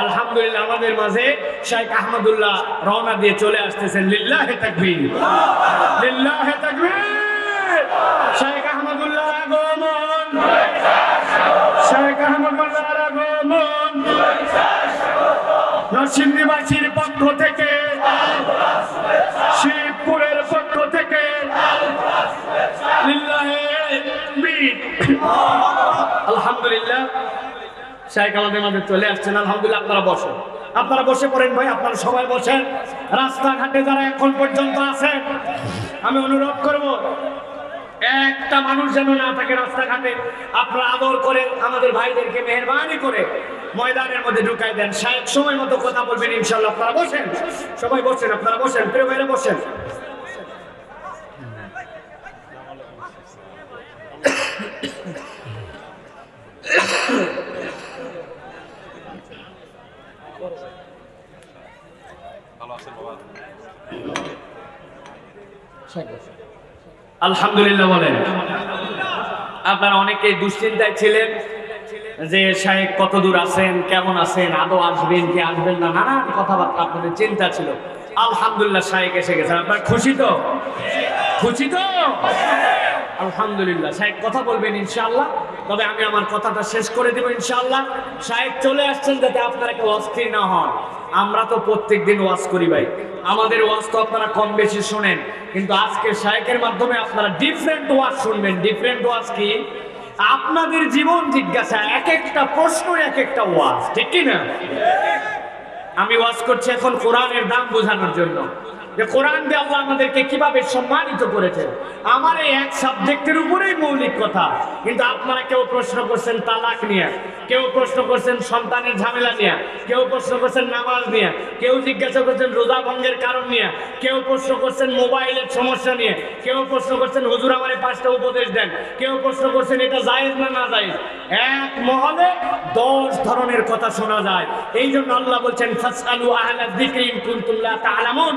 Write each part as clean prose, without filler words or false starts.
আলহামদুলিল্লাহ আমাদের মাঝে শাইখ আহমদুল্লাহ রওনা দিয়ে চলে আসতেছেন। লিল্লাহি তাকবীর, লিল্লাহি তাকবীর। শাইখ আহমদুল্লাহ আগমন, শাইখ আহমদুল্লাহ আগমন। নরসিংদীবাসীর পক্ষ থেকে, শিবপুরের পক্ষ থেকে লিল্লাহি তাকবীর। আলহামদুলিল্লাহ শাইখ আমাদের মাঝে চলে আসছেন। আলহামদুলিল্লাহ আপনারা বসেন, আপনারা বসে পড়েন ভাই, আপনারা সবাই বসেন। রাস্তাঘাটে যারা এখন পর্যন্ত আছেন আমি অনুরোধ করব একটা মানুষ যেন না থাকে রাস্তাঘাটে। আপনারা আদর করে আমাদের ভাইদেরকে মেহেরবানি করে ময়দানের মধ্যে ঢুকাই দেন। শাইখ সময় মতো কথা বলবেন ইনশাআল্লাহ। আপনারা বসেন, সবাই বসেন, আপনারা বসেন, প্রিয় ভাইরা বসেন। আলহামদুলিল্লাহ বলেন। আপনারা অনেকেই দুশ্চিন্তায় ছিলেন যে শাইখ কত দূর আছেন, কেমন আছেন, আদৌ আসবেন কি আসবেন না, নানান কথাবার্তা আপনাদের চিন্তা ছিল। আলহামদুলিল্লাহ শাইখ এসে গেছেন। আপনারা খুশি তো? খুশি তো? আলহামদুলিল্লাহ। শাইখ কথা বলবেন ইনশাআল্লাহ, তবে আমি আমার কথাটা শেষ করে দেব ইনশাআল্লাহ। শাইখ চলে আসছেন যাতে আপনারা কেউ অস্থির না হন। আমরা তো প্রত্যেকদিন ওয়াজ করি ভাই, আমাদের ওয়াজ তো আপনারা কম বেশি শোনেন, কিন্তু আজকে শাইখের মাধ্যমে আপনারা ডিফারেন্ট ওয়াজ শুনবেন। ডিফারেন্ট ওয়াজ কি? আপনাদের জীবন জিজ্ঞাসা, এক একটা প্রশ্ন এক একটা ওয়াজ, ঠিক কি না? আমি ওয়াজ করছি এখন কোরআনের দাম বোঝানোর জন্য, যে কোরআন দিয়ে আল্লাহ আমাদেরকে কিভাবে সম্মানিত করেছেন। আমার এই এক সাবজেক্টের উপরেই মৌলিক কথা, কিন্তু আপনারা কেউ প্রশ্ন করছেন তালাক নিয়ে, কেউ প্রশ্ন করছেন সন্তানের ঝামেলা নিয়ে, কেউ প্রশ্ন করছেন নামাজ নিয়ে, কেউ জিজ্ঞাসা করছেন রোজা ভঙ্গের কারণ নিয়ে, কেউ প্রশ্ন করছেন মোবাইলের সমস্যা নিয়ে, কেউ প্রশ্ন করছেন হুজুর আমারে 5টা উপদেশ দেন, কেউ প্রশ্ন করছেন এটা জায়েজ না না জায়েজ। এক মহলে 10 ধরনের কথা শোনা যায়। এই জন্য আল্লাহ বলছেন ফাসআলু আহলা যিকরি ইন কুনতুম লা তা'লামুন।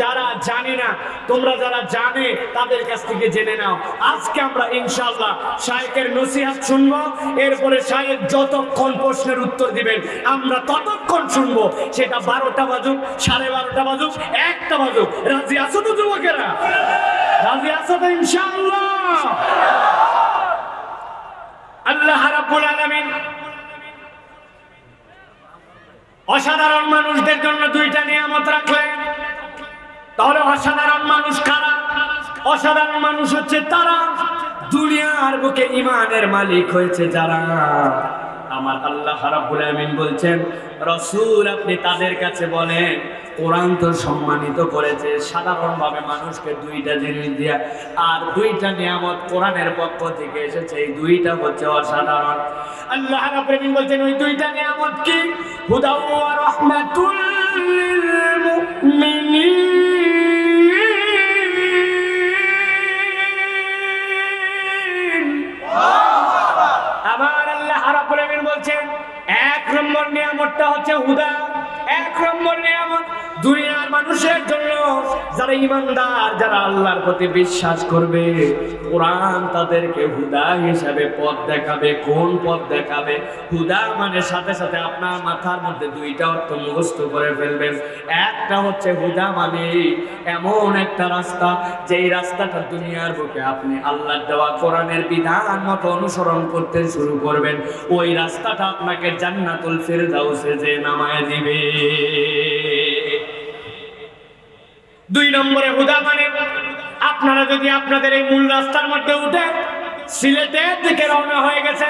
যারা জানে না, তোমরা যারা জানে তাদের কাছ থেকে জেনে নাও। আজকে আমরা ইনশাআল্লাহ শাইখের নসিহত শুনবো, এরপরে শাইখ যতক্ষণ প্রশ্নের উত্তর দিবেন আমরা ততক্ষণ শুনবো। সেটা 12টা বাজুক, 12:30 বাজুক, 1টা বাজুক। রাজি আছো তো যুবকেরা? রাজি আছো তো ইনশাআল্লাহ? আল্লাহ রাব্বুল আলামিন অসাধারণ মানুষদের জন্য 2টা নিয়ামত রাখলেন। তাহলে অসাধারণ মানুষ কারা? অসাধারণ মানুষ হচ্ছে তারা দুনিয়ার বুকে ঈমানের মালিক হয়েছে যারা। আমার আল্লাহ রাব্বুল আলামিন বলছেন রাসূল আপনি তাদের কাছে বলেন, কোরআন তো সম্মানিত করেছে সাধারণভাবে মানুষকে 2টা জিনিস দিয়া, আর 2টা নিয়ামত কোরআনের পক্ষ থেকে এসেছে। এই 2টা হচ্ছে অসাধারণ। আল্লাহ রাব্বুল আলামিন বলছেন ওই 2টা নিয়ামত কি? হুদা ওয়া রাহমাতুল লিল মুমিনিন। আমার আল্লাহ রাব্বুল আলামিন বলছেন 1 নম্বর নিয়ামতটা হচ্ছে হুদা। 1 নম্বর নিয়ামত দুনিয়ার মানুষের জন্য যারা ঈমানদার, যারা আল্লাহর প্রতি বিশ্বাস করবে, কোরআন তাদেরকে হুদা হিসাবে পথ দেখাবে। কোন পথ দেখাবে? হুদা মানে সাথে সাথে আপনার মাথার মধ্যে 2টা অর্থ মুখস্থ করে ফেলবেন। একটা হচ্ছে হুদা মানে এমন একটা রাস্তা, যেই রাস্তাটা দুনিয়ার বুকে আপনি আল্লাহর দেওয়া কোরআনের বিধান মতো অনুসরণ করতে শুরু করবেন, ওই রাস্তাটা আপনাকে জান্নাতুল ফিরদাউসে যে নামায় দিবে। 2 নম্বরে হুদা মানে আপনারা যদি আপনাদের এই মূল রাস্তার মধ্যে উঠে সিলেটের দিকে রওনা হয়ে গেছে,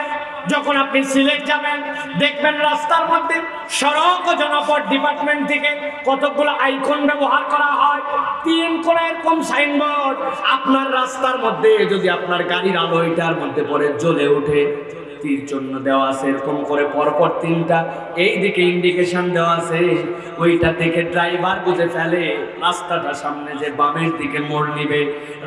যখন আপনি সিলেট যাবেন দেখবেন রাস্তার মধ্যে সড়ক ও জনপথ ডিপার্টমেন্ট থেকে কতগুলো আইকন ব্যবহার করা হয়। 3 কোণা এরকম সাইনবোর্ড আপনার রাস্তার মধ্যে যদি আপনার গাড়ির আলো এটার মধ্যে পরে জ্বলে ওঠে, তীর জন্য দেওয়া আছে এরকম করে পরপর 3টা, এই দিকে ইন্ডিকেশন দেওয়া আছে, ওইটা দেখে ড্রাইভার বুঝে ফেলে রাস্তাটা সামনে যে বামের দিকে মোড় নিবে।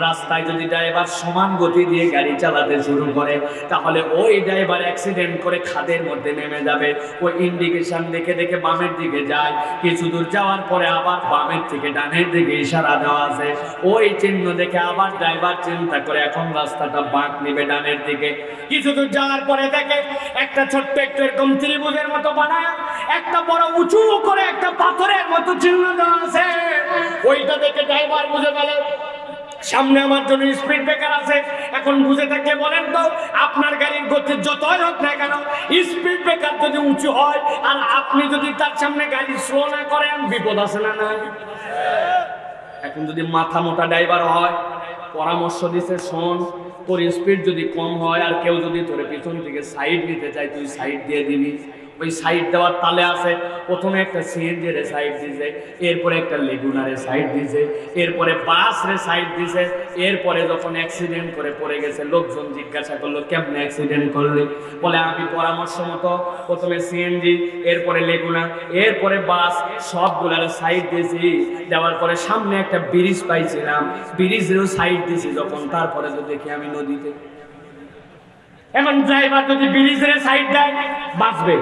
রাস্তায় যদি ড্রাইভার সমান গতি দিয়ে গাড়ি চালাতে শুরু করে তাহলে ওই ড্রাইভার অ্যাক্সিডেন্ট করে খাদের মধ্যে নেমে যাবে। ওই ইন্ডিকেশন দেখে দেখে বামের দিকে যায়, কিছু দূর যাওয়ার পরে আবার বামের থেকে ডানের দিকে ইশারা দেওয়া আছে, ওই চিহ্ন দেখে আবার ড্রাইভার চিন্তা করে এখন রাস্তাটা বাঁক নিবে ডানের দিকে। কিছু দূর যাওয়ার পরে করে দেখে একটা ছোট্ট একটু এরকম ত্রিভুজের মতো বানায় একটা বড় উঁচু করে একটা পাথরের মতো চিহ্ন দেওয়া আছে। ওইটা দেখে ড্রাইভার বুঝে গেলে সামনে আমার জন্য স্পিড ব্রেকার আছে। এখন বুঝে থাকলে বলেন তো, আপনার গাড়ির গতি যতই হোক না কেন, স্পিড ব্রেকার যদি উঁচু হয় আর আপনি যদি তার সামনে গাড়ি স্লো না করেন, বিপদ আছে না না? এখন যদি মাথা মোটা ড্রাইভার হয়, পরামর্শ দিছে শোন, তোর স্পিড যদি কম হয় আর কেউ যদি তোর পিছন থেকে সাইড নিতে চায়, তুই সাইড দিয়ে দিবি। ওই সাইড দেওয়ার তালে আছে, প্রথমে একটা সিএনজি রে সাইড দিছে, এরপরে একটা লেগুনারে সাইড দিছে, এরপরে বাস রে সাইড দিছে। এরপরে যখন অ্যাক্সিডেন্ট করে পড়ে গেছে, লোকজন জিজ্ঞাসা করলো কেমনে অ্যাক্সিডেন্ট করলে? বলে আমি পরামর্শ মতো প্রথমে সিএনজি, এরপরে লেগুনা, এরপরে বাস, সবগুলার সাইড দিয়েছি। দেওয়ার পরে সামনে একটা ব্রিজ পাইছিলাম, ব্রিজেরও সাইড দিয়েছি যখন, তারপরে তো দেখি আমি নদীতে। এখন ড্রাইভার যদি ব্রিজের সাইড দেয়, বাঁচবে।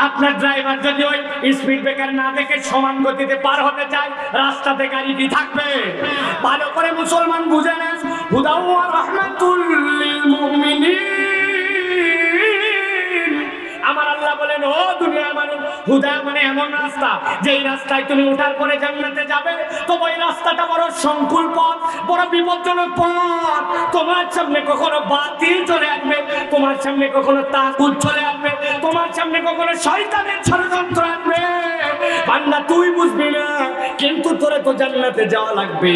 আপনার ড্রাইভার যদি ওই স্পিড ব্রেকার না দেখে সমান গতিতে পার হতে চায়, রাস্তাতে গাড়ি কি থাকবে? ভালো করে মুসলমান বুঝে নেন, হুদাউ ওয়া রাহমাতুল লিল মুমিনিন। আমার আল্লাহ বলেন, ও দুনিয়ার মানুষ, হুদা মানে এমন রাস্তা যেই রাস্তায় তুমি ওঠার পরে জান্নাতে যাবে। তো ওই রাস্তাটা বড় সংকুল পথ, বড় বিপজ্জনক পথ। তোমার সামনে কখনো বাতিল চলে আসবে, তোমার সামনে কখনো তাগুত চলে আসবে, তোমার সামনে কখনো শয়তানের ষড়যন্ত্র আসবে। বান্দা তুই বুঝবি না, কিন্তু তোরে তো জান্নাতে যাওয়া লাগবে।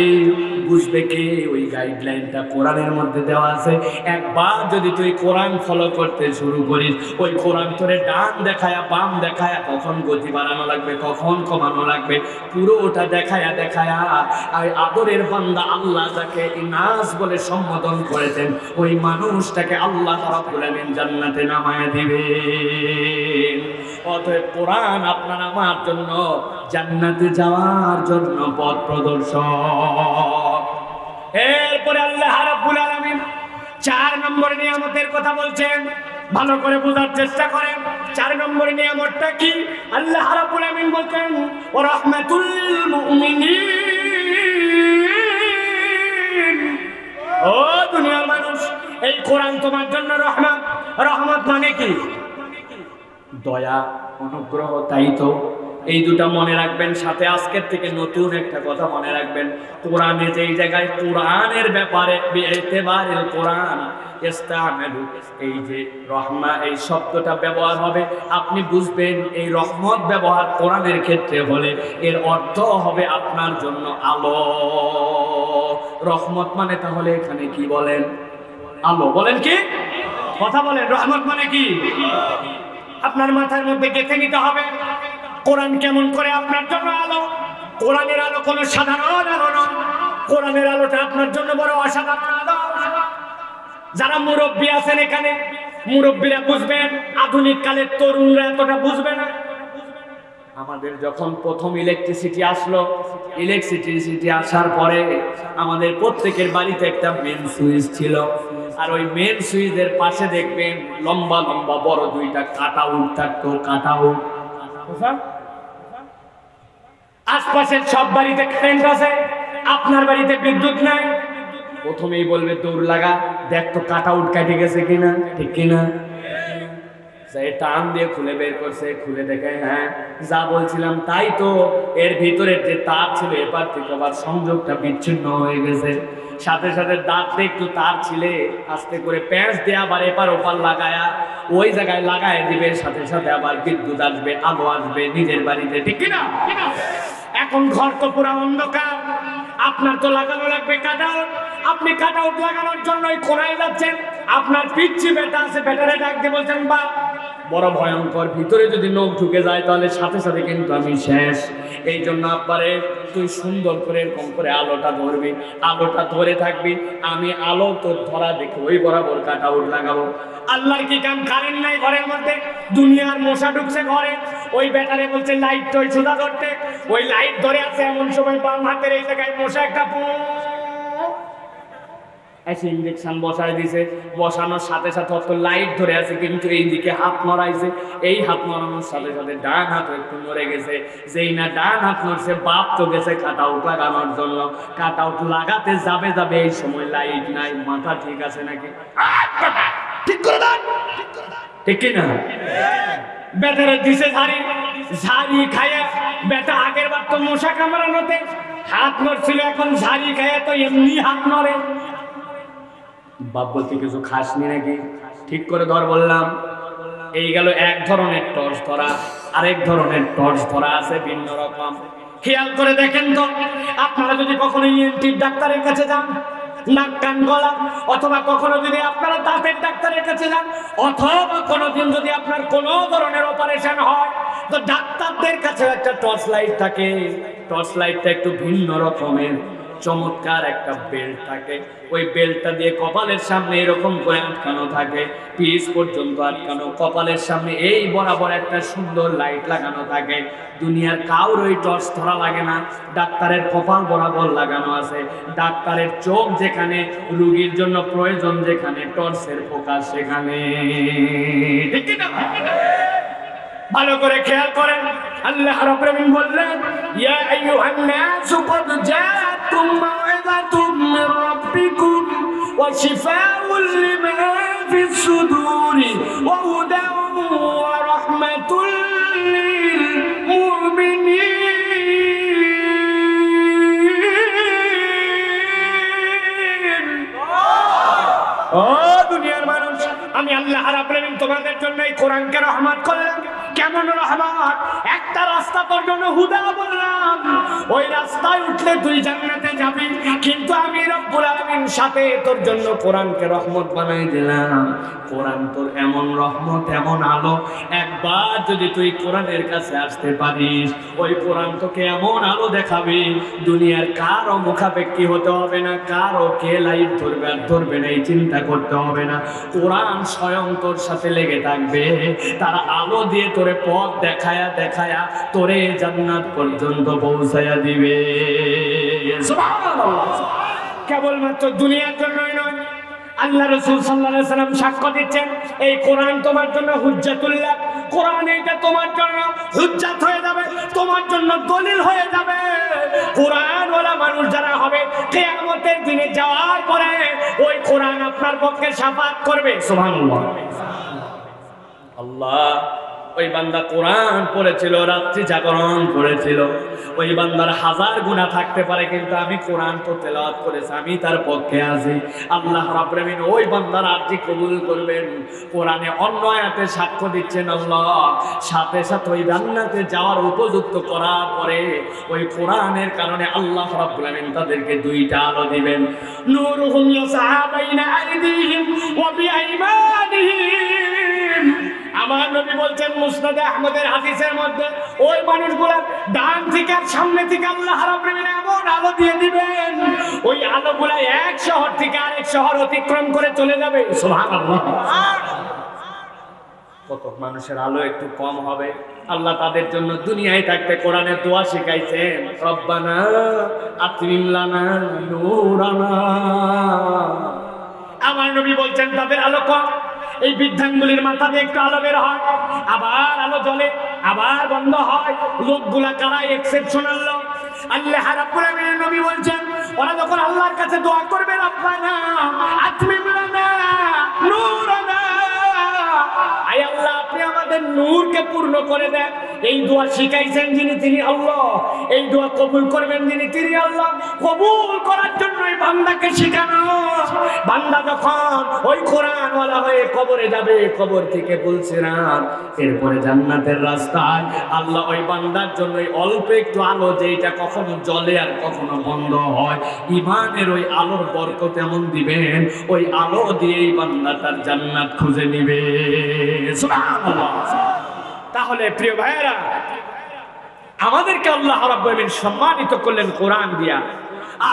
বুঝবে কে? ওই গাইডলাইনটা কোরআনের মধ্যে দেওয়া আছে। একবার যদি তুই কোরআন ফলো করতে শুরু করিস, ওই কোরআন তোরে ডান দেখায়া বাম দেখায়া কখন গতি বাড়ানো লাগবে, কখন কমানো লাগবে, পুরো ওটা দেখায়া দেখায়া আর আদরের বান্দা আল্লাহ যাকে ইনাস বলে সম্বোধন করেছেন, ওই মানুষটাকে আল্লাহ রাব্বুল আলামিন জান্নাতে নামায়া দিবে। অতএব কোরআন আপনার আমার জন্য জান্নাতে যাওয়ার জন্য পথ প্রদর্শক। এরপরে আল্লাহ রাব্বুল আলামিন 4 নম্বর নিয়ামতের কথা বলছেন, ভালো করে বোঝার চেষ্টা করেন। 4 নম্বর নিয়ামতটা কি? আল্লাহ রাব্বুল আলামিন বলছেন, ওয়া রাহমাতুল মুমিনিন। ও দুনিয়ার মানুষ, এই কোরআন তোমার জন্য রহমত। রহমত মানে কি? দয়া, অনুগ্রহ, তাই তো। এই দুটা মনে রাখবেন। সাথে আজকের থেকে নতুন একটা কথা মনে রাখবেন, কোরআনে যেই জায়গায় কোরআনের ব্যাপারে বিএতেবারিল কোরআন ইস্তামেলু, এই যে রহমা এই শব্দটা ব্যবহার হবে, আপনি বুঝবেন এই রহমত ব্যবহার কোরআনের ক্ষেত্রে হলে এর অর্থ হবে আপনার জন্য আলো। রহমত মানে তাহলে এখানে কি বলেন? আলো। বলেন কি? কথা বলেন। রহমত মানে কি? আপনার মাথার মধ্যে গেঁথে নিতে হবে, কোরআন কেমন করে আপনার জন্য আলো। কোরআনের আলো কোনো সাধারণ আলো নয়, কোরআনের আলোটা আপনার জন্য বড় অসাধারণ আলো। যারা মুরব্বী আছেন এখানে, মুরব্বীরা বুঝবেন, আধুনিক কালের তরুণরা এতটা বুঝবে না। আমাদের যখন প্রথম ইলেকট্রিসিটি আসলো, ইলেকট্রিসিটি আসার পরে আমাদের প্রত্যেকের বাড়িতে একটা মেন সুইচ ছিল, আর ওই মেন সুইচের পাশে দেখবেন লম্বা লম্বা বড় 2টা কাটআউট থাকতো। কাটআউট আশপাশের সব বাড়িতে কারেন্ট আছে, আপনার বাড়িতে বিদ্যুৎ নাই। প্রথমেই বলবে দৌড় লাগা, দেখ তো কাটআউট কেটে গেছে কিনা, ঠিক কিনা। টান দিয়ে খুলে বের করছে, খুলে দেখে হ্যাঁ যা বলছিলাম তাই তো, এর ভিতরে যে তার ছিল এপার থেকে আবার সংযোগটা বিচ্ছিন্ন হয়ে গেছে। সাথে সাথে দাঁতে একটু তার ছিলে, আস্তে করে প্যাঁচ দিয়ে আবার এপার ওপার লাগায়া ওই জায়গায় লাগায় দিবে, সাথে সাথে আবার বিদ্যুৎ আসবে, আলো আসবে নিজের বাড়িতে, ঠিক কিনা। এখন ঘর তো পুরো অন্ধকার, আপনার তো লাগানো লাগবে কাটআউট। আপনি কাটআউট লাগানোর জন্য কোনায় যাচ্ছেন, আপনার পিচ্ছি বেটা আছে, বেটারে ডাক দিয়ে বলছেন বা বড় ভয়ঙ্কর, ভিতরে যদি নখ ঢুকে যায় তাহলে সাথে সাথে কিন্তু আমি শেষ। এই জন্য আব্বারে তুই সুন্দর করে এরকম করে আলোটা ধরবি, আলোটা ধরে থাকবি, আমি আলো তোর ধরা দেখে ওই বরাবর কাটআউট লাগাবো। আল্লাহর কি কাম, কারেন্ট নাই ঘরের মধ্যে, দুনিয়ার মশা ঢুকছে ঘরে, ওই ব্যাটারে বলছে লাইট ওই সোজা ধরতে, ওই লাইট ধরে আছে, এমন সময় বাম হাতের এই জায়গায় মশা একটা এসে ইঞ্জেকশন বসায় দিছে। বসানোর সাথে সাথে অত লাইট ধরে আছে, কিন্তু এইদিকে হাত নড়াইছে, এই হাত নড়ানোর সাথে সাথে ডান হাত একটু নড়ে গেছে। যেই না ডান হাত নড়ছে, বাপ তো গেছে কাটআউট লাগানোর জন্য। কাটআউট লাগাতে যাবে এই সময় লাইট নাই। মাথা ঠিক আছে নাকি? ঠিক করে দেন, ঠিক কিনা? বেটারে দিছে ঝাড়ি খায়া, বেটা আগের বার তো মশা কামড়ানোতে হাত নড়ছিল, এখন ঝাড়ি খায়া তো এমনি হাত নড়ে। বাপ বলতে কিছু খাসনি নাকি? ঠিক করে ধর বললাম। এই গেল এক ধরনের টর্চ ধরা, আরেক ধরনের টর্চ ধরা আছে ভিন্ন রকম। খেয়াল করে দেখেন তো, আপনারা যদি কখনো ENT ডাক্তারের কাছে যান, নাক কান গলা, অথবা কখনো যদি আপনারা দাঁতের ডাক্তারের কাছে যান, অথবা কোনোদিন যদি আপনার কোনো ধরনের অপারেশন হয়, তো ডাক্তারদের কাছে একটা টর্চ লাইট থাকে। টর্চ লাইটটা একটু ভিন্ন রকমের, চমৎকার একটা বেল্ট থাকে। ওই বেল্টটা দিয়ে কপালের সামনে এরকম করে আটকানো থাকে, পিস পর্যন্ত আটকানো। কপালের সামনে এই বরাবর একটা সুন্দর লাইট লাগানো থাকে। দুনিয়ার কাউর ওই টর্চ ধরা লাগে না, ডাক্তারের কপাল বরাবর লাগানো আছে। ডাক্তারের চোখ যেখানে, রোগীর জন্য প্রয়োজন যেখানে, টর্চের ফোকাস সেখানে। ঠিক না? ভালো করে খেয়াল করেন, আল্লাহ রাব্বুল আলামিন বললেন, ইয়া আইয়ুহান নাসু ক্বাদ জাআতকুম মাউইযাতুম মির রাব্বিকুম ওয়া শিফাউন লিমা ফিস সুদুরি ওয়া হুদান ওয়া রাহমাতুল লিল মুমিনিন। ও দুনিয়ার মানুষ, আমি আল্লাহ রাব্বুল আলামিন তোমাদের জন্য এই কোরআনকে রহমত করলাম। কেমন রহমত? একটা রাস্তা তোর জন্য হুদা বললাম, ওই রাস্তায় উঠলে তুই জান্নাতে যাবি। কিন্তু আমি রব্বুল আলামিন সাথে তোর জন্য কোরআনকে রহমত বানাই দিলাম। কোরআন তোর এমন রহমত, এমন আলো, একবার যদি তুই কোরআনের কাছে আসতে পারিস, ওই কোরআন তোকে এমন আলো দেখাবে, দুনিয়ার কারো মুখাপেক্ষী হতে হবে না, কারো কে লাইভ ধরবে আর ধরবে না এই চিন্তা করতে হবে না। কোরআন স্বয়ং তোর সাথে লেগে থাকবে, তারা আলো দিয়ে তোরে পথ দেখায়া দেখায়া তোরে জান্নাত পর্যন্ত পৌঁছায়া দিবে। সুবহানাল্লাহ। কেবলমাত্র দুনিয়ার জন্যই নয়, আল্লাহ রাসূল সাল্লাল্লাহু আলাইহি ওয়াসাল্লাম সাক্ষ্য দিচ্ছেন, এই কোরআন তোমার জন্য হুজ্জাতুল্লাহ। কোরআন এইটা তোমার জন্য হুজ্জাত হয়ে যাবে, তোমার জন্য দলিল হয়ে যাবে। কোরআন ওয়ালা মানুষ যারা হবে, কিয়ামতের দিনে যাওয়ার পরে ওই কোরআন আপনার পক্ষে শাফাআত করবে। সুবহানাল্লাহ। আল্লাহ, ওই বান্দা কোরআন পড়েছিল, রাত্রি জাগরণ করেছিল, ওই বান্দার হাজার গুনাহ থাকতে পারে, কিন্তু আমি কোরআন তো তেলাওয়াত করেছি, আমি তার পক্ষে আছি। আল্লাহ রাব্বুল আলামিন ওই বান্দার আরজি কবুল করবেন। কোরআনে অন্য আয়াতে সাক্ষ্য দিচ্ছেন আল্লাহ, সাথে সাথে ওই জান্নাতে যাওয়ার উপযুক্ত করার পরে ওই কোরআনের কারণে আল্লাহ রাব্বুল আলামিন তাদেরকে দুইটা আলো দিবেন। নূরুহুম ইয়াসআ বাইনা আইদিহিম ওয়া বিআইমানিহিম। আমার নবী বলছেন মুসনাদে আহমদের হাদিসের মধ্যে, ওই মানুষগুলা ডান থেকে আর সামনে থেকে আল্লাহ রাব্বুল আলামিন এমন আলো দিয়ে দিবেন, ওই আলোগুলা এক শহর থেকে আরেক শহর অতিক্রম করে চলে যাবে। সুবহানাল্লাহ। কত মানুষের আলো একটু কম হবে, আল্লাহ তাদের জন্য দুনিয়ায় থাকতে কোরআনের দোয়া শিখাইছেন, রব্বানা আতমিম লানা নূরানা। আমার নবী বলছেন তাদের আলো কম, এই বৃদ্ধাঙ্গুলির মাথা দিয়ে একটু আলো বের হয়, আবার আলো জ্বলে, আবার বন্ধ হয়। লোকগুলা কারা? এক্সেপশনাল লোক। আল্লাহ রাব্বুল আলামিন নবী বলছেন, ওরা যখন আল্লাহর কাছে দোয়া করবে, রব্বানা আতমিম লানা নূরানা, আয় আল্লাহ আপনি আমাদের নূরকে পূর্ণ করে দেন। এই দোয়া শিখাইছেন যিনি, তিনি আল্লাহ। এই দোয়া কবুল করবেন যিনি, তিনি আল্লাহ। কবুল করার জন্যই বান্দাকে শিখানো। বান্দা যখন ওই কোরআনওয়ালা হয়ে কবরে যাবে, কবর থেকে বলছিলাম, এরপরে জান্নাতের রাস্তায় আল্লাহ ওই বান্দার জন্য অল্প একটু আলো, যেটা কখনো জ্বলে আর কখনো বন্ধ হয়, ঈমানের ওই আলোর বরকত এমন দিবেন, ওই আলো দিয়েই বান্দা তার জান্নাত খুঁজে নিবে। সুবহানাল্লাহ। তাহলে প্রিয় ভাইয়েরা, আমাদেরকে আল্লাহ রাব্বুল আলামিন সম্মানিত করলেন কোরআন দিয়া,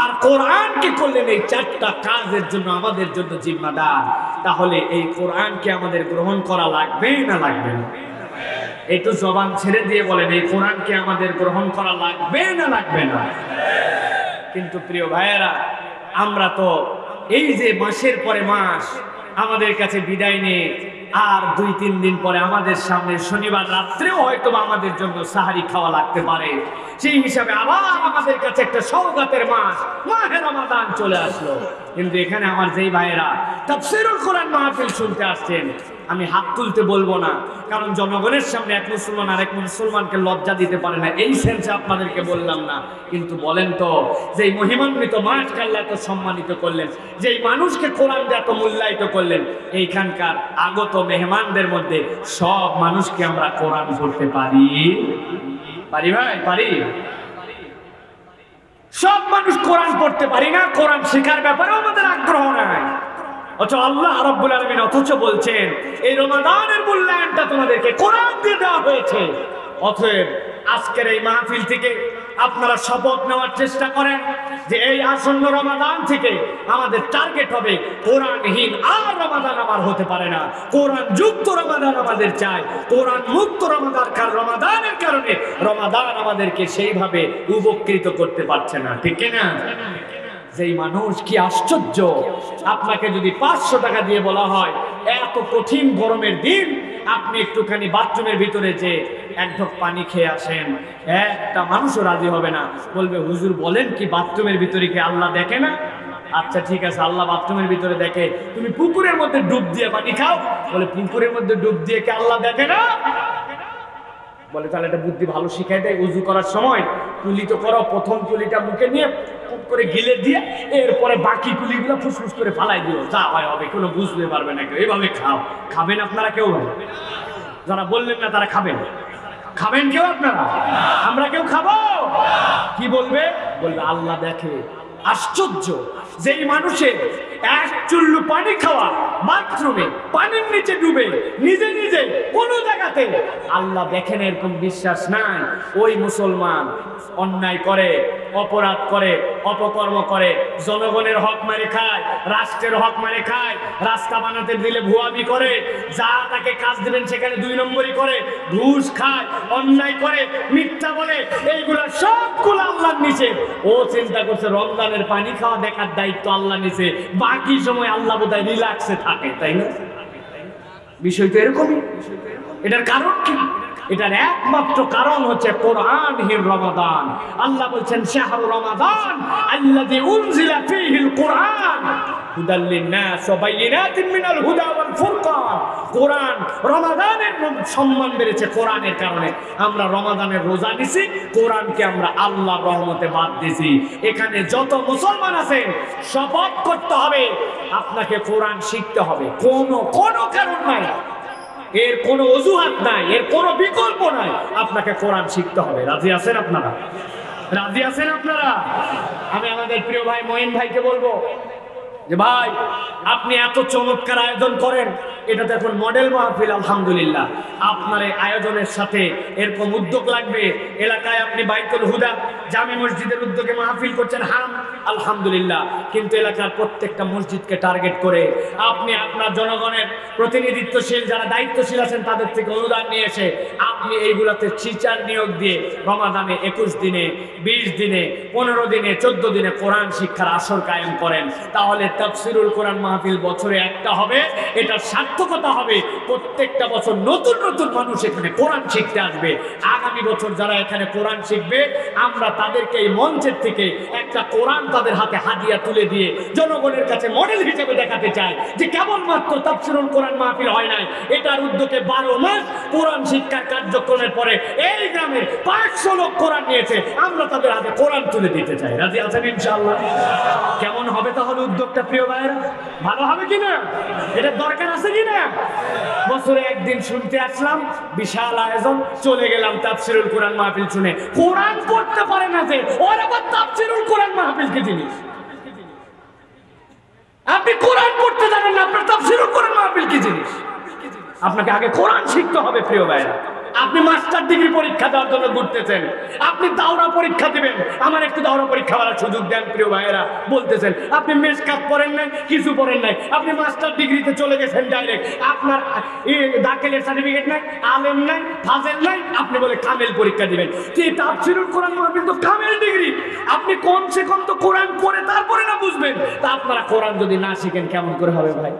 আর কোরআনকে করলেন এই চারটা কাজের জন্য আমাদের জন্য জিম্মাদার। তাহলে এই কোরআনকে আমাদের গ্রহণ করা লাগবে না লাগবে না? একটু জবান ছেড়ে দিয়ে বলেন, এই কোরআনকে আমাদের গ্রহণ করা লাগবে না লাগবে না? কিন্তু প্রিয় ভাইয়েরা, আমরা তো এই যে মাসের পরে মাস আমাদের কাছে বিদায় নিয়ে, আর 2-3 দিন পরে আমাদের সামনে শনিবার রাত্রেও হয়তো আমাদের জন্য সাহারি খাওয়া লাগতে পারে। সেই হিসাবে আবার আমাদের কাছে একটা সওগাতের মাস মাহে রমাদান চলে আসলো। কিন্তু এখানে আমার যেই ভাইয়েরা তাফসীরুল কোরআন মাহফিল শুনতে আসছেন, আমি হাত তুলতে বলবো না, কারণ জনগণের সামনে এক মুসলমান আর এক মুসলমানকে লজ্জা দিতে পারে না, এই সেন্সে আপনাদেরকে বললাম না। কিন্তু বলেন তো, যেই মহিমান্বিত মাঠকে আল্লাহ এত সম্মানিত করলেন, যেই মানুষকে কোরআন দিয়ে এত মূল্যায়িত করলেন, এইখানকার আগত মেহমানদের মধ্যে সব মানুষকে আমরা কোরআন পড়তে পারি? পারি ভাই? পারি? সব মানুষ কোরআন পড়তে পারি না, কোরআন শেখার ব্যাপারেও আমাদের আগ্রহ নাই। অথচ আল্লাহ রাব্বুল আলামিন অথচ বলছেন এই রমাদানের মূল্যায়নটা তোমাদেরকে কোরআন দিয়ে দেওয়া হয়েছে। অতএব আজকের এই মাহফিল থেকে আপনারা শপথ নেওয়ার চেষ্টা করেন যে এই আসন্ন রমাদান থেকে আমাদের টার্গেট হবে কোরআনহীন আর রমাদান আমার হতে পারে না, কোরআন যুক্ত রমাদান আমাদের চাই। কোরআন মুক্ত রমাদানের কারণে রমাদান আমাদেরকে সেইভাবে উপকৃত করতে পারছে না, ঠিক কিনা? যেই মানুষ, কি আশ্চর্য, আপনাকে যদি 500 টাকা দিয়ে বলা হয় এত কঠিন গরমের দিন আপনি একটুখানি বাথরুমের ভিতরে যে এক ঢোক পানি খেয়ে আসেন, একটা মানুষও রাজি হবে না, বলবে হুজুর বলেন কি বাথরুমের ভিতরে কি আল্লাহ দেখে না? আচ্ছা ঠিক আছে, আল্লাহ বাথরুমের ভিতরে দেখে, তুমি পুকুরের মধ্যে ডুব দিয়ে পানি খাও। বলে পুকুরের মধ্যে ডুব দিয়ে কি আল্লাহ দেখে না? বলে তাহলে একটা বুদ্ধি ভালো শিখাই দেয়, উজু করার সময় কুলি তো করো, প্রথম কুলিটা মুখে নিয়ে খুব করে গিলে দিয়ে এরপরে বাকি কুলিগুলো ফুসফুস করে ফালাই দিও, যা হয় হবে, কোনো বুঝতে পারবে না কেউ। এইভাবে খাও। খাবেন আপনারা কেউ? যারা বললেন না তারা খাবেন? খাবেন কেউ আপনারা? আমরা কেউ খাবো? কি বলবে? বলবে আল্লাহ দেখে। আশ্চর্য, যেই মানুষের এক চুল্লু পানি খাওয়া, বাথরুমে পানির নিচে ডুবে নিজে নিজে কোনো জায়গাতে আল্লাহ দেখেন এরকম বিশ্বাস নাই, ওই মুসলমান অন্যায় করে, অপরাধ করে, অপকর্ম করে, জনগণের হক মারে খায়, রাষ্ট্রের হক মারে খায়, রাস্তা বানাতে দিলে ভুয়াবি করে, যা তাকে কাজ দিবেন সেখানে 2 নম্বরই করে, ঘুষ খায়, অন্যায় করে, মিথ্যা বলে, এইগুলা সবগুলো আল্লাহর নিচে। ও চিন্তা করছে রমজানের পানি খাওয়া দেখার দায়িত্ব আল্লাহ নিচে, বাকি সময় আল্লাহ বোধহয় রিল্যাক্সে থাকে, তাই না? বিষয় তো এরকমই। এটার কারণ কি? এটার একমাত্র কারণ হচ্ছে কোরআনহীন রমাদান। আল্লাহ বলছেন শাহরু রমাদান আল্লাযী উনজিলা ফীহিল কোরআন হুদাল লিন-নাস ওয়া বাইয়িনাতিন মিনাল হুদা ওয়াল ফুরকান। কোরআন, রমাদানের সম্মান বেড়েছে কোরআনের কারণে। আমরা রমাদানের রোজা নিছি, কোরআনকে আমরা আল্লাহর রহমতে বাদ দিছি। এখানে যত মুসলমান আছেন শপথ করতে হবে আপনাকে কোরআন শিখতে হবে, কোনো কারণ নাই, এর কোনো অজুহাত নাই, এর কোনো বিকল্প নাই, আপনাকে কোরআন শিখতে হবে। রাজি আছেন আপনারা? রাজি আছেন আপনারা? আমি আমাদের প্রিয় ভাই মঈন ভাইকে বলবো যে ভাই আপনি এত চমৎকার আয়োজন করেন, এটা তো এখন মডেল মাহফিল, আলহামদুলিল্লাহ। আপনার এই আয়োজনের সাথে এরকম উদ্যোগ লাগবে। এলাকায় আপনি বাইতুল হুদা জামে মসজিদের উদ্যোগে মাহফিল করছেন, হাম, আলহামদুলিল্লাহ। কিন্তু এলাকার প্রত্যেকটা মসজিদকে টার্গেট করে আপনি আপনার জনগণের প্রতিনিধিত্বশীল যারা দায়িত্বশীল আছেন তাদের থেকে অনুদান নিয়ে এসে আপনি এইগুলাতে টিচার নিয়োগ দিয়ে রমাদানে 21 দিনে, 20 দিনে, 15 দিনে, 14 দিনে কোরআন শিক্ষার আসর কায়েম করেন, তাহলে তাফসীরুল কোরআন মাহফিল বছরে একটা হবে। এটা সার্থকতা হবে, প্রত্যেকটা বছর নতুন নতুন মানুষ এখানে কোরআন শিখতে আসবে। আগামী বছর যারা এখানে কোরআন শিখবে আমরা তাদেরকে এই মঞ্চের থেকে একটা কোরআন তাদের হাতে হাদিয়া তুলে দিয়ে জনগণের কাছে মডেল হিসেবে দেখাতে চাই যে কেবলমাত্র তাফসীরুল কোরআন মাহফিল হয় নাই, এটার উদ্যোগে 12 মাস কোরআন শিক্ষার কার্যক্রমের পরে এই গ্রামের 500 লোক কোরআন নিয়েছে, আমরা তাদের হাতে কোরআন তুলে দিতে চাই। রাজি আছেন ইনশাআল্লাহ? কেমন হবে তাহলে উদ্যোগটা প্রিয় ভাইয়েরা? ভালো হবে কিনা? এটা দরকার আছে কিনা? বছরে একদিন শুনতে আসলাম, বিশাল আয়োজন, চলে গেলাম তাফসীরুল কোরআন মাহফিল শুনে। কোরআন পড়তে পারে না যে ওর আবার তাফসীরুল কোরআন মাহফিল কি জিনিস? আপনি কোরআন পড়তে জানেন না, আপনার তাফসীরুল কোরআন মাহফিল কি জিনিস? আপনাকে আগে কোরআন শিখতে হবে প্রিয় ভাইরা। আপনি মাস্টার ডিগ্রি পরীক্ষা দেওয়ার জন্য ঘুরতেছেন, আপনি দাওরা পরীক্ষা দিবেন, আমার একটু দাওরা পরীক্ষা করার সুযোগ দেন প্রিয় ভাইয়েরা। বলতেছেন আপনি মেশকাত পড়েন নাই, কিছু পড়েন নাই, আপনি মাস্টার ডিগ্রিতে চলে গেছেন ডাইরেক্ট, আপনার দাখিলের সার্টিফিকেট নাই, আলেম নাই, ফাজেল নাই, আপনি বলে কামেল পরীক্ষা দিবেন। কি তাফসীরুল কোরআন মাহফিল তো কামেল ডিগ্রি, আপনি কমসে কম তো কোরআন পড়ে তারপরে না বুঝবেন। তা আপনারা কোরআন যদি না শিখেন কেমন করে হবে ভাই?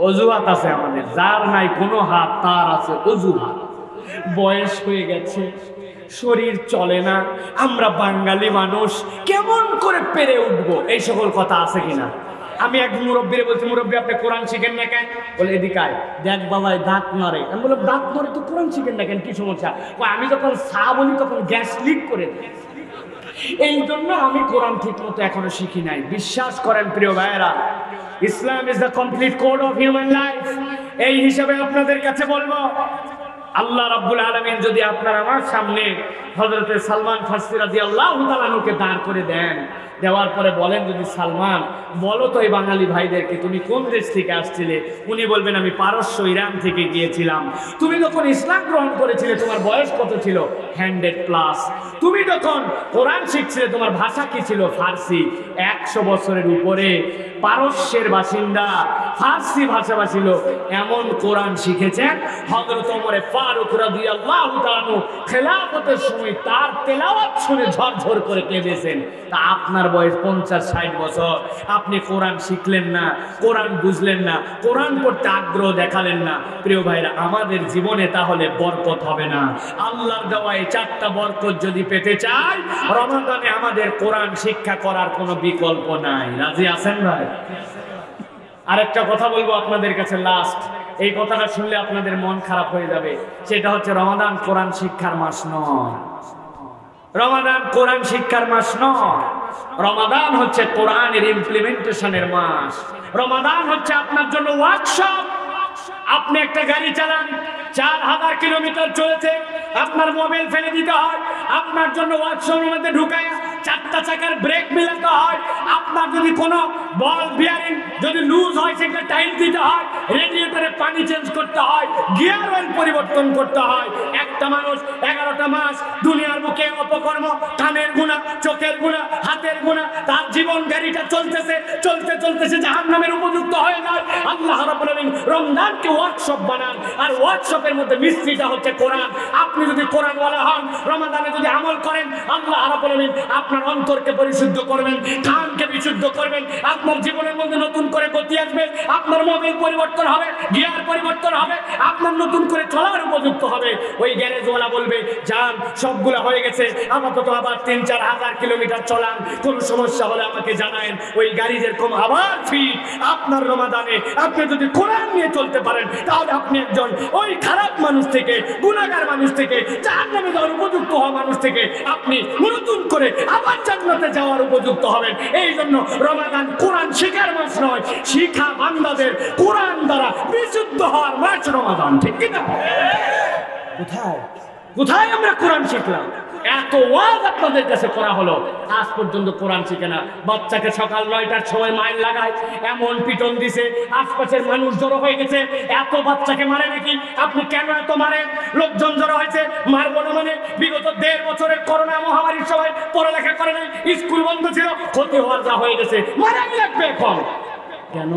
অজুহাত আছে আমাদের, যার নাই কোনো হাত তার আছে অজুহাত। বয়স হয়ে গেছে, শরীর চলে না, আমরা বাঙালি মানুষ কেমন করে পেরে উঠবো, এই সকল কথা আছে কিনা? আমি এক মুরব্বীরে বলছি, মুরব্বী আপনি কোরআন শিখেন না কেন? বলে এদিকে আয়, দেখ বাবাই দাঁত নড়ে। আমি বললাম দাঁত নড়ে তো কোরআন শিখেন না কেন, কি সমস্যা? আমি যখন চা বলি তখন গ্যাস লিক করে দেয়, এই জন্য আমি কোরআন ঠিক মতো এখনো শিখি নাই। বিশ্বাস করেন প্রিয় ভাইয়েরা, Islam is the complete code of human life. এই হিসাবে আপনাদের কাছে বলবো, আল্লাহ রাব্বুল আলামিন যদি আপনার আমার সামনে হযরত সালমান ফারসি রাদিয়াল্লাহু তাআলা আনহুকে দাঁড় করে দেন, দেওয়ার পরে বলেন যদি সালমান বলো তো এই বাঙালি ভাইদেরকে তুমি কোন দেশ থেকে আসছিলে, উনি বলবেন আমি পারস্য ইরান থেকে গিয়েছিলাম। তুমি যখন ইসলাম গ্রহণ করেছিলে তোমার বয়স কত ছিল? 100+। তুমি যখন কোরআন শিখছিলে তোমার ভাষা কি ছিল? ফার্সি। 100 বছরের উপরে পারস্যের বাসিন্দা, ফার্সি ভাষাভাষী লোক এমন কোরআন শিখেছেন, হযরত ওমর ফারুক রাদিয়াল্লাহু তাআলা খেলাফতের সময় তার তেলাওয়াত শুনে ঝরঝর করে কেঁদেছেন। তা আপনার বয়স 50-60 বছর, আপনি কোরআন শিখলেন না, কোরআন বুঝলেন না, কোরআন পড়তে আগ্রহ দেখালেন না। প্রিয় ভাইরা, আমাদের জীবনে তাহলে বরকত হবে না। আল্লাহর দেওয়া এই 4টা বরকত যদি পেতে চাই, রমাদানে আমাদের কোরআন শিক্ষা করার কোনো বিকল্প নাই। রাজি আছেন ভাই? আরেকটা কথা বলবো আপনাদের কাছে লাস্ট, এই কথাটা শুনলে আপনাদের মন খারাপ হয়ে যাবে। সেটা হচ্ছে রমাদান কোরআন শিক্ষার মাস নয়। রমাদান কোরআন শিক্ষার মাস নয়। রমাদান হচ্ছে কোরআনের ইমপ্লিমেন্টেশনের মাস। রমাদান হচ্ছে আপনার জন্য ওয়ার্কশপ। আপনি একটা গাড়ি চালান, 4000 কিলোমিটার চলেছে, আপনার মোবাইল ফেলে দিতে হয়, আপনার জন্য ওয়ার্কশপের মধ্যে ঢুকায় 4টা চাকার ব্রেক মিলাতে হয়। আপনার যদি কোনো বল বিয়ারিং যদি লুজ হয় সেটা টাইট দিতে হয়, রেডিয়েটরে পানি চেঞ্জ করতে হয়, গিয়ার অয়েল পরিবর্তন করতে হয়। একটা মানুষ 11টা মাস দুনিয়ার বুকে অপকর্ম, কানের গুণা, চোখের গুণা, হাতের গুণা, তার জীবন গাড়িটা চলতেছে চলতে চলতেছে জাহান্নামের উপযুক্ত হয়ে যায়। আল্লাহ রাব্বুল আলামিন রমজানকে ওয়ার্কশপ বানান, আর ওয়ার্কশপের মধ্যে মিস্ত্রিটা হচ্ছে কোরআন। আপনি যদি কোরআন ওয়ালা হন, রমাদানে যদি আমল করেন, আল্লাহ রাব্বুল আলামিন আপনার অন্তরকে পরিশুদ্ধ করবেন, কানকে বিশুদ্ধ করবেন, আপনার জীবনের মধ্যে নতুন করে গতি আসবে, আপনার মোবাইল পরিবর্তন হবে, গিয়ার পরিবর্তন হবে, আপনার নতুন করে চলার উপযুক্ত হবে। ওই গ্যারেজওয়ালা বলবে যান সবগুলো হয়ে গেছে, আপাতত আবার 3-4 হাজার কিলোমিটার চলান, কোনো সমস্যা হলে আমাকে জানায়েন। ওই গাড়ি যেরকম আবার ফিট, আপনার রমাদানে আপনি যদি কোরআন নিয়ে চলতে পারেন, তাহলে আপনি একজন ওই খারাপ মানুষ থেকে, গুনাহগার মানুষ থেকে, জাহান্নামে যাওয়ার উপযুক্ত হওয়া মানুষ থেকে আপনি নতুন করে আবার জান্নাতে যাওয়ার উপযুক্ত হবেন। এই জন্য রমাদান কোরআন শিখার মাস নয়, শিখা বান্দাদের কোরআন দ্বারা বিশুদ্ধ হওয়ার মাস রমাদান। ঠিক কিনা? কোথায় কোথায় আমরা কোরআন শিখলাম? এত ওয়াজ আপনাদের কাছে করা হলো, আজ পর্যন্ত কোরআন শিখে না। বাচ্চাকে সকাল 9টার সময় মাইল লাগায়, এমন পিটন দিছে, আশপাশের মানুষ জড়ো হয়ে গেছে। এত বাচ্চাকে মারে নাকি? আপনি কেন এত মারেন? লোকজন জড়ো হয়েছে, মারবো না মানে? বিগত 1.5 বছরের করোনা মহামারীর সময় পড়ালেখা করে নাই, স্কুল বন্ধ ছিল, ক্ষতি হওয়ার যা হয়ে গেছে, মারাই লাগবে এখন। কেন?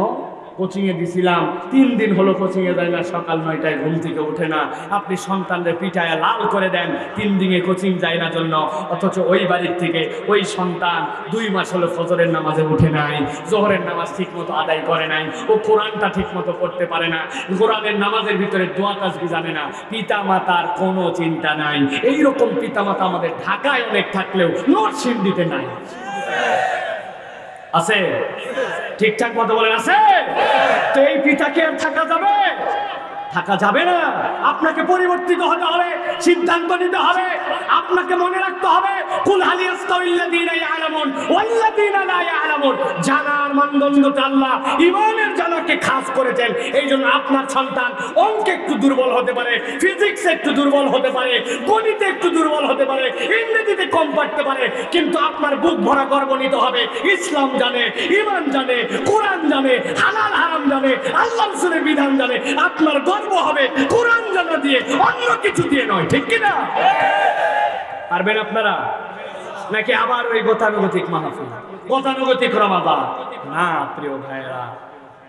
কোচিংয়ে দিছিলাম, 3 দিন হলো কোচিংয়ে যায় না, সকাল 9টায় ঘুম থেকে ওঠে না। আপনি সন্তানদের পিঠায় লাল করে দেন 3 দিনে কোচিং যায় না জন্য, অথচ ওই বাড়ির থেকে ওই সন্তান 2 মাস হলো ফজরের নামাজে উঠে নাই, জোহরের নামাজ ঠিক মতো আদায় করে নাই, ও কোরআনটা ঠিক মতো পড়তে পারে না, কোরআনের নামাজের ভিতরে দোয়া তাসবিহ জানে না, পিতা মাতার কোনো চিন্তা নাই। এইরকম পিতা মাতা আমাদের ঢাকায় অনেক থাকলেও নরসিংদীতে নাই। আছে? ঠিকঠাক মতো বলেন আছে? তো এই পিতাকে আর থাকা যাবে? থাকা যাবে না। আপনাকে পরিবর্তিত হতে হবে, সিদ্ধান্ত নিতে হবে, আপনাকে মনে রাখতে হবে কুল হাল ইয়াস্তাউইল্লাযীনা ইয়ালামুন ওয়াল্লাযীনা লা ইয়ালামুন। জানার মানদণ্ডটা আল্লাহ ঈমানের জানাকে খাস করেছেন। এইজন্য আপনার সন্তান অঙ্কে একটু দুর্বল হতে পারে, ফিজিক্সে একটু দুর্বল হতে পারে, গণিতে একটু দুর্বল হতে পারে, ইংরেজিতে কম পারতে পারে, কিন্তু আপনার বুক ভরা গর্ব নিতে হবে ইসলাম জানে, ঈমান জানে, কোরআন জানে, হালাল হারাম জানে, আল্লাহ রাসূলের বিধান জানে। আপনার গর্ব হবে কোরআন জানা দিয়ে, অন্য কিছু দিয়ে নয়। ঠিক কিনা? পারবেন আপনারা? নাকি আবার ওই গতানুগতিক মাহফিল, গতানুগতিক রমাদান? না প্রিয় ভাইয়েরা,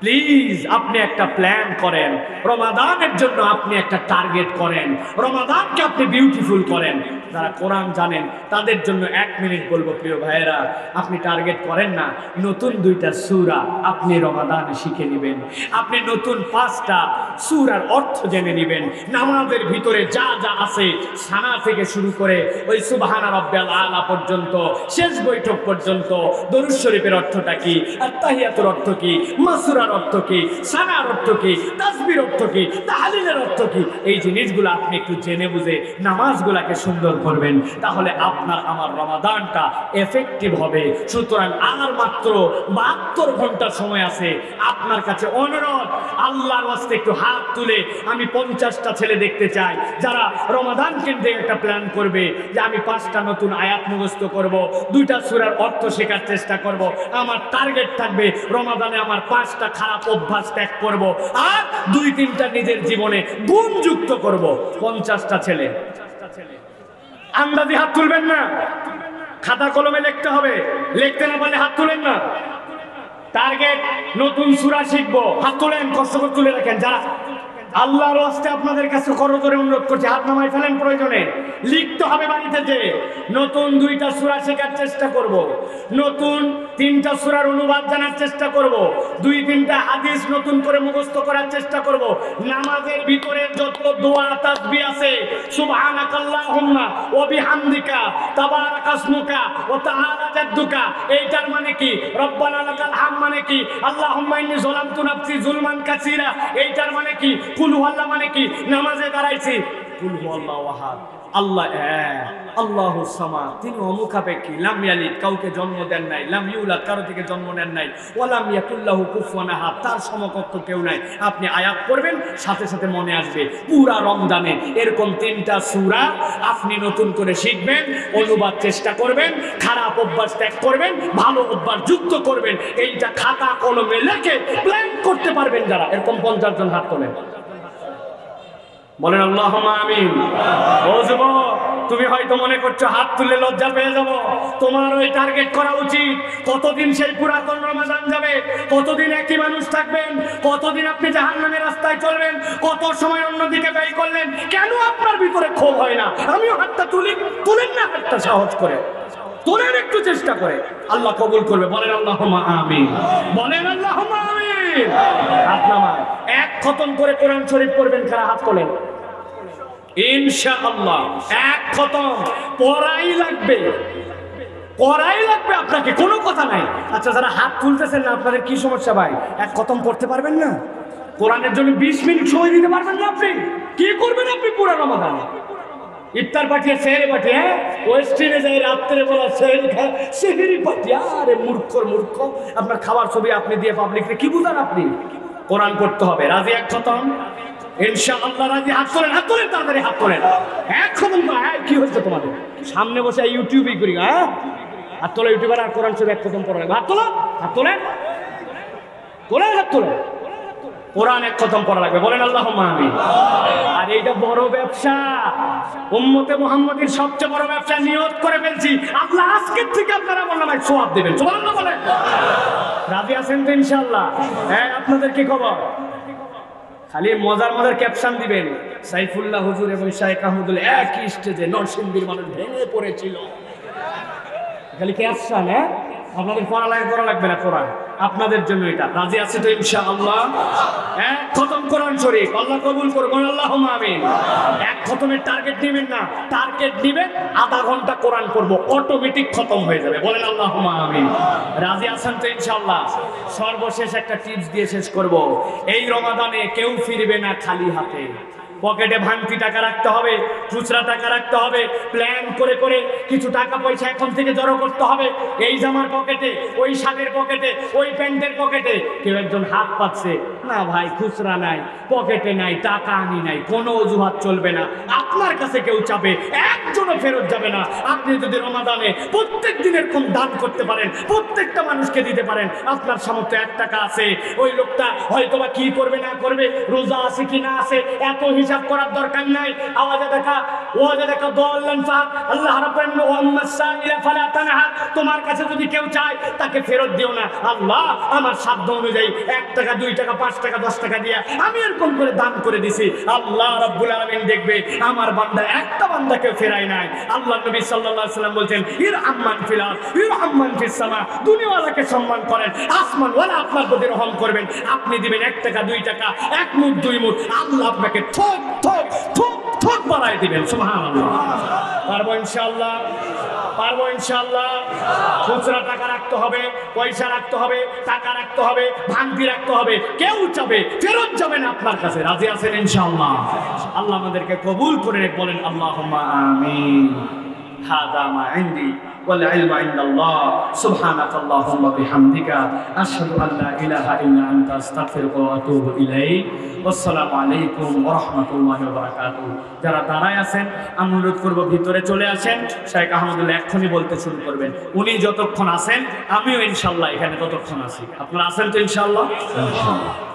প্লিজ আপনি একটা প্ল্যান করেন, রমাদানের জন্য আপনি একটা টার্গেট করেন, রমাদানকে আপনি বিউটিফুল করেন। যারা কোরআন জানেন তাদের জন্য 1 মিনিট বলবো। প্রিয় ভাইয়েরা, আপনি টার্গেট করেন না নতুন 2টা সূরা আপনি রমাদানে শিখে নেবেন, আপনি নতুন 5টা সূরার অর্থ জেনে নেবেন। নামাজের ভিতরে যা যা আছে সানা থেকে শুরু করে ওই সুবহানা রাব্বিয়াল আলা পর্যন্ত, শেষ বৈঠক পর্যন্ত, দরুদ শরীফের অর্থটা কি, আত্তাহিয়াতুর অর্থ কি, মাসুরার অর্থ কি, সানার অর্থ কি, তাসবির অর্থ কি, তাহলিলের অর্থ কি, এই জিনিসগুলো আপনি একটু জেনে বুঝে নামাজগুলোকে সুন্দর করবেন, তাহলে আপনার আমার রমাদানটা এফেক্টিভ হবে। সুতরাং আর মাত্র 72 ঘন্টা সময় আছে। আপনার কাছে অনুরোধ, আল্লাহর ওয়াস্তে একটু হাত তুলে আমি 50টা ছেলে দেখতে চাই যারা রমাদান কেন্দ্রে একটা প্ল্যান করবে যে আমি 5টা নতুন আয়াত মুখস্থ করব, 2টা সূরার অর্থ শেখার চেষ্টা করব। আমার টার্গেট থাকবে রমাদানে আমার 5টা খারাপ অভ্যাস ত্যাগ করব আর 2-3টা নিজের জীবনে গুণ যুক্ত করব। 50টা ছেলে আন্দাজি হাত তুলবেন না, খাতা কলমে লিখতে হবে, লিখতে না পারলে হাত তুলেন না। টার্গেট নতুন সূরা শিখবো, হাত তোলেন, কষ্ট করে তুলে রাখেন। যারা আল্লাহর ওয়াস্তে আপনাদের কাছে করজোরে অনুরোধ করছি, হাত নামায় ফেলেন। প্রয়োজনে লিখতে হবে বাড়িতে যে নতুন 2টা সূরা শেখার চেষ্টা করব, নতুন 3টা সূরার অনুবাদ জানার চেষ্টা করব, 2-3টা হাদিস নতুন করে মুখস্থ করার চেষ্টা করব। নামাজের ভিতরে যত দোয়া তাসবিহ আছে, সুবহানাকাল্লাহুম্মা ওয়া বিহামদিকা তাবারাকাসমুকা ওয়া তাআলা জাদ্দুকা, এইটার মানে কি? রব্বানা লাকাল হাম মানে কি? আল্লাহুম্মা ইন্নী যালামতু নাফসি যুলমান কাসীরা, এইটার মানে কি? কুল হুয়াল্লাহ মানে কি? নামাজে দাঁড়াইছি, কুল হুয়াল্লাহু আহাদ, আল্লাহ এক, আল্লাহুস সামাদ, তিনি অমুখাপেক্ষী, লাম ইয়ালিদ, কাউকে জন্ম দেন নাই, লাম ইউলাদ, কারো থেকে জন্ম নেন নাই, ওয়া লাম ইয়াকুল্লাহু কুফুয়ান আহাদ, তার সমকক্ষ কেউ নাই। আপনি আয়াত পড়বেন, সাথে সাথে মনে আসবে। পুরা রমজানে এরকম 3টা সূরা আপনি নতুন করে শিখবেন, অনুবাদ চেষ্টা করবেন, খারাপ অভ্যাস ত্যাগ করবেন, ভালো অভ্যাস যুক্ত করবেন। এইটা খাতা কলমে লিখে প্ল্যান করতে পারবেন যারা, এরকম 50 জন হাত তোলেন, বলেন আল্লাহুম্মা আমিন। ও যুবক, তুমি হয়তো মনে করছো হাত তুলে লজ্জা পেয়ে যাব, তোমার ওই টার্গেট করা উচিত। কতদিন সেই পুরাতন রমাদান যাবে? কতদিন একই মানুষ থাকবেন? কতদিন আপনি জাহান্নামের রাস্তায় চলবেন? কত সময় অন্যদিকে ব্যয় করলেন? কেন আপনার ভিতরে ক্ষোভ হয় না? আমিও হাতটা তুলি, তুলেন না হাতটা সাহস করে, তোলেন একটু চেষ্টা করে, আল্লাহ কবুল করবে। বলেন আল্লাহুম্মা আমিন, বলেন আল্লাহুম্মা আমিন। হাত নামান, 1 খতম করে কোরআন শরীফ পড়বেন, কারা হাত তোলেন? ইনশাআল্লাহ 1 খতম পড়াই লাগবে, করাই লাগবে আপনাকে, কোনো কথা নাই। আচ্ছা, যারা হাত তুলতেছেন না, আপনাদের কি সমস্যা ভাই? 1 খতম পড়তে পারবেন না? কোরআনের জন্য 20 মিনিট সময় দিতে পারবেন না? আপনি কি করবেন? আপনি পুরো রমাদানে ইফতার পাঠিয়ে সেহরি পাঠিয়ে, ওয়েস্টিনে যাই রাত্রে বলা সেহরি খায়, সেহরি পাঠিয়ে, আরে মূর্খর মূর্খ, আপনার খাবার ছবি আপনি দিয়ে পাবলিকরে কি বুঝান? আপনি কোরআন পড়তে হবে। রাজি 1 খতম? ইনশাআল্লাহ রাজি? হাত তোলেন, হাত তোলেন, তাড়াতাড়ি হাত তোলেন। 1 খতম। কি হচ্ছে তোমাদের? সামনে বসে ইউটিউবই করি, হ্যাঁ? হাত তোলা ইউটিউবার, আর কোরআন শরীফ 1 খতম পড়া লাগবে। হাত তোলা, হাত তোলেন, তোলেন, হাত তোলেন। কোরআন 1 খতম পড়া লাগবে, বলেন আল্লাহুম্মা আমিন। আর এইটা বড় ব্যবসা, উম্মতে মুহাম্মাদীর সবচেয়ে বড় ব্যবসা। নিয়ত করে ফেলছি, আল্লাহ আজকের থেকে আপনারা আমার নামে সওয়াব দেবেন। সুবহানাল্লাহ বলেন। রাজি আছেন তো ইনশাআল্লাহ? হ্যাঁ, আপনাদের কি খবর? খালি মজার মজার ক্যাপশন দিবেন। সাইফুল্লাহ হুজুর এবং শাইখ আহমদুল একই স্টেজে নরসিংদীর মানুষ ভেঙে পড়েছিল, খালি ক্যাপশন। হ্যাঁ, আপনাদের পড়ালেখা করা লাগবে না, কোরআন আপনাদের জন্য এটা। রাজি আছে তো ইনশাআল্লাহ? 1 খতম কোরআন শরীফ, আল্লাহ কবুল করুন, আল্লাহুম্মা আমিন। 1 খতমের টার্গেট নেবেন না, টার্গেট নেবেন আধা ঘন্টা কোরআন পড়বো, অটোমেটিক খতম হয়ে যাবে, বলেন আল্লাহুম্মা আমিন। রাজি আছেন তো ইনশাআল্লাহ? সর্বশেষ একটা টিপস দিয়ে শেষ করব। এই রমাদানে কেউ ফিরবে না খালি হাতে। পকেটে ভাঙতি টাকা রাখতে হবে, খুচরা টাকা রাখতে হবে, প্ল্যান করে করে কিছু টাকা পয়সা এখন থেকে জড়ো করতে হবে। এই জামার পকেটে, ওই শার্টের পকেটে, ওই প্যান্টের পকেটে। কেউ একজন হাত পাচ্ছে না, ভাই খুচরা নাই, পকেটে নাই, টাকা আনি নাই, কোনো অজুহাত চলবে না। আপনার কাছে কেউ চাবে, একজনও ফেরত যাবে না। আপনি যদি রমাদানে প্রত্যেক দিন এরকম দান করতে পারেন, প্রত্যেকটা মানুষকে দিতে পারেন, আপনার সামর্থ্য 1 টাকা আছে, ওই লোকটা হয়তোবা কি করবে না করবে, রোজা আছে কি না আছে, এত হিসাব করার দরকার নাই। আওয়াজে দেখা ওয়াজে দেখা দল্লান ফাক, আল্লাহ রাব্বুল ওয়া আম্মাস সাইলা ফালা তানহার, তোমার কাছে যদি কেউ চায় তাকে ফেরত দিও না। আল্লাহ আমার সাধ্য অনুযায়ী 1 টাকা 2 টাকা 5 টাকা 10 টাকা দিয়ে আমি এরকম করে দান করে দিছি। আল্লাহ রাব্বুল আলামিন দেখবে আমার বান্দা একটা বান্দাকে ফেরায় নাই। আল্লাহ নবী সাল্লাল্লাহু আলাইহি ওয়াসাল্লাম বলেন, ইরহামান ফিল আরদ ইরহামান ফিস সামা, দুনিয়াওয়ালাকে সম্মান করেন, আসমানওয়ালা আপনার প্রতি রহম করবেন। আপনি দিবেন 1 টাকা 2 টাকা 1 মুঠ 2 মুঠ, আল্লাহ আপনাকে ঠক ঠক ঠক ঠক বাড়ায় দিবেন। সুবহানাল্লাহ। পারবো ইনশাআল্লাহ, পারবো ইনশাআল্লাহ। খুচরা টাকা রাখতে হবে, পয়সা রাখতে হবে, টাকা রাখতে হবে, ভাঙতি রাখতে হবে। কেউ চাবে ফেরত যাবে না আপনার কাছে। রাজি আছেন ইনশাআল্লাহ? আল্লাহ আমাদেরকে কবুল করে বলেন আল্লাহুম্মা আমিন। হাদা মা ইনদি ওয়াল ইলমু ইনদাল্লাহ। সুবহানাকাল্লাহুম্মা বিহামদিকা আশহাদু আল্লা ইলাহা ইল্লা আনতা আস্তাগফিরুকা ওয়া আতুবু ইলাইক। আসসালামু আলাইকুম ওয়া রাহমাতুল্লাহি ওয়া বারাকাতুহু। যারা দাঁড়ায় আছেন আমি অনুরোধ করব ভিতরে চলে আসেন। শেখ আহমদুল্লাহ এক্ষুনি বলতে শুরু করবেন। উনি যতক্ষণ আছেন আমিও ইনশাআল্লাহ এখানে ততক্ষণ আছি। আপনারা আছেন তো ইনশাআল্লাহ? ইনশাআল্লাহ।